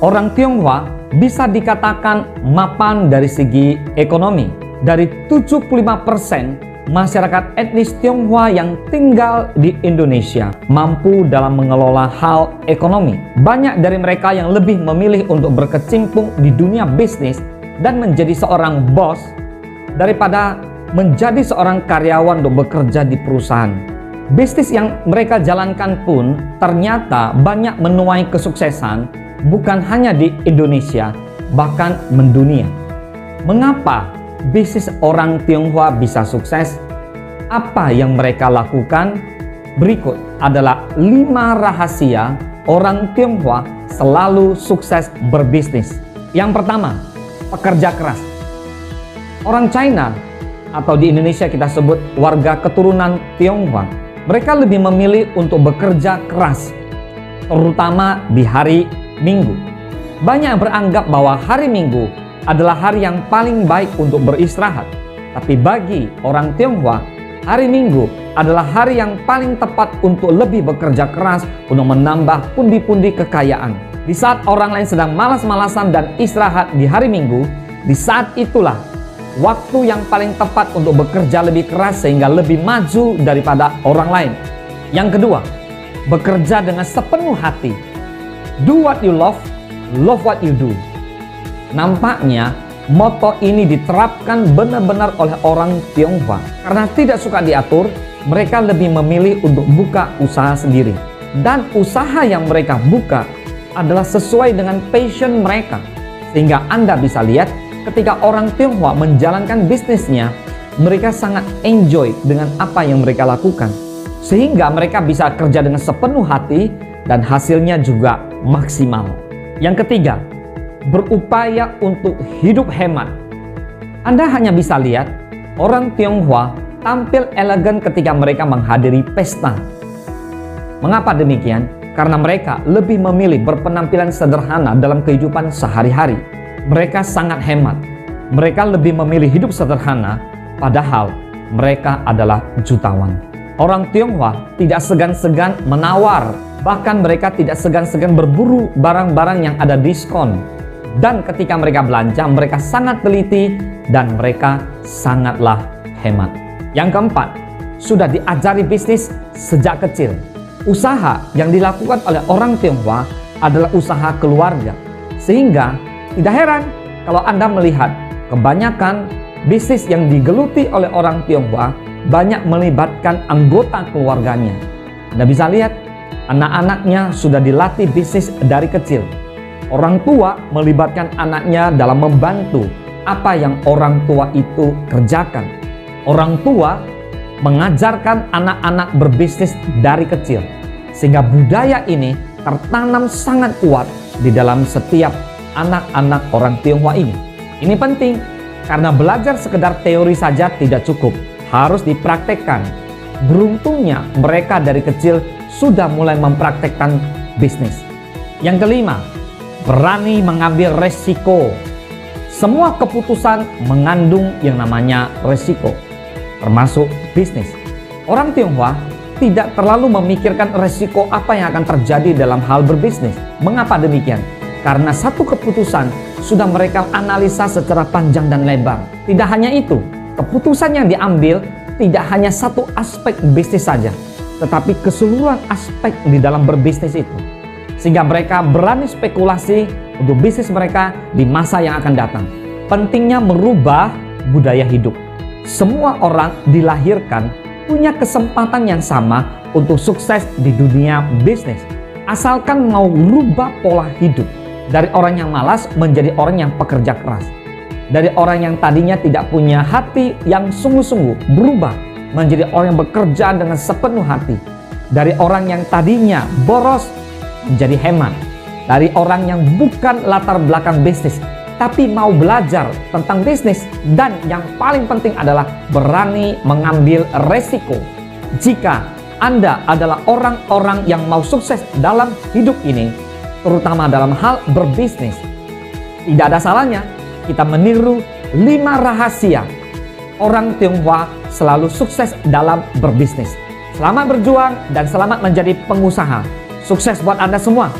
Orang Tionghoa bisa dikatakan mapan dari segi ekonomi. Dari 75% masyarakat etnis Tionghoa yang tinggal di Indonesia mampu dalam mengelola hal ekonomi. Banyak dari mereka yang lebih memilih untuk berkecimpung di dunia bisnis dan menjadi seorang bos daripada menjadi seorang karyawan untuk bekerja di perusahaan. Bisnis yang mereka jalankan pun ternyata banyak menuai kesuksesan, bukan hanya di Indonesia, bahkan mendunia. Mengapa bisnis orang Tionghoa bisa sukses? Apa yang mereka lakukan? Berikut adalah 5 rahasia orang Tionghoa selalu sukses berbisnis. Yang pertama, pekerja keras. Orang China atau di Indonesia kita sebut warga keturunan Tionghoa, mereka lebih memilih untuk bekerja keras, terutama di hari Minggu. Banyak yang beranggap bahwa hari Minggu adalah hari yang paling baik untuk beristirahat. Tapi bagi orang Tionghoa, hari Minggu adalah hari yang paling tepat untuk lebih bekerja keras untuk menambah pundi-pundi kekayaan. Di saat orang lain sedang malas-malasan dan istirahat di hari Minggu, di saat itulah waktu yang paling tepat untuk bekerja lebih keras sehingga lebih maju daripada orang lain. Yang kedua, bekerja dengan sepenuh hati. Do what you love what you do. Nampaknya moto ini diterapkan benar-benar oleh orang Tionghoa. Karena tidak suka diatur, mereka lebih memilih untuk buka usaha sendiri. Dan usaha yang mereka buka adalah sesuai dengan passion mereka. Sehingga Anda bisa lihat ketika orang Tionghoa menjalankan bisnisnya, mereka sangat enjoy dengan apa yang mereka lakukan. Sehingga mereka bisa kerja dengan sepenuh hati dan hasilnya juga maksimal. Yang ketiga, berupaya untuk hidup hemat. Anda hanya bisa lihat orang Tionghoa tampil elegan ketika mereka menghadiri pesta. Mengapa demikian? Karena mereka lebih memilih berpenampilan sederhana dalam kehidupan sehari-hari. Mereka sangat hemat. Mereka lebih memilih hidup sederhana, padahal mereka adalah jutawan. Orang Tionghoa tidak segan-segan menawar, bahkan mereka tidak segan-segan berburu barang-barang yang ada diskon. Dan ketika mereka belanja, mereka sangat teliti dan mereka sangatlah hemat. Yang keempat, sudah diajari bisnis sejak kecil. Usaha yang dilakukan oleh orang Tionghoa adalah usaha keluarga. Sehingga tidak heran kalau Anda melihat kebanyakan bisnis yang digeluti oleh orang Tionghoa banyak melibatkan anggota keluarganya. Anda bisa lihat anak-anaknya sudah dilatih bisnis dari kecil. Orang tua melibatkan anaknya dalam membantu apa yang orang tua itu kerjakan. Orang tua mengajarkan anak-anak berbisnis dari kecil. Sehingga budaya ini tertanam sangat kuat di dalam setiap anak-anak orang Tionghoa ini. Ini penting karena belajar sekedar teori saja tidak cukup, harus dipraktekkan. Beruntungnya mereka dari kecil sudah mulai mempraktekkan bisnis. Yang kelima, berani mengambil resiko. Semua keputusan mengandung yang namanya resiko, termasuk bisnis. Orang Tionghoa tidak terlalu memikirkan resiko apa yang akan terjadi dalam hal berbisnis. Mengapa demikian? Karena satu keputusan sudah mereka analisa secara panjang dan lebar. Tidak hanya itu, keputusan yang diambil tidak hanya satu aspek bisnis saja, tetapi keseluruhan aspek di dalam berbisnis itu. Sehingga mereka berani spekulasi untuk bisnis mereka di masa yang akan datang. Pentingnya merubah budaya hidup. Semua orang dilahirkan punya kesempatan yang sama untuk sukses di dunia bisnis. Asalkan mau rubah pola hidup. Dari orang yang malas menjadi orang yang pekerja keras. Dari orang yang tadinya tidak punya hati yang sungguh-sungguh berubah menjadi orang yang bekerja dengan sepenuh hati. Dari orang yang tadinya boros menjadi hemat. Dari orang yang bukan latar belakang bisnis tapi mau belajar tentang bisnis, dan yang paling penting adalah berani mengambil resiko. Jika Anda adalah orang-orang yang mau sukses dalam hidup ini, terutama dalam hal berbisnis, tidak ada salahnya kita meniru 5 rahasia orang Tionghoa selalu sukses dalam berbisnis. Selamat berjuang dan selamat menjadi pengusaha. Sukses buat Anda semua.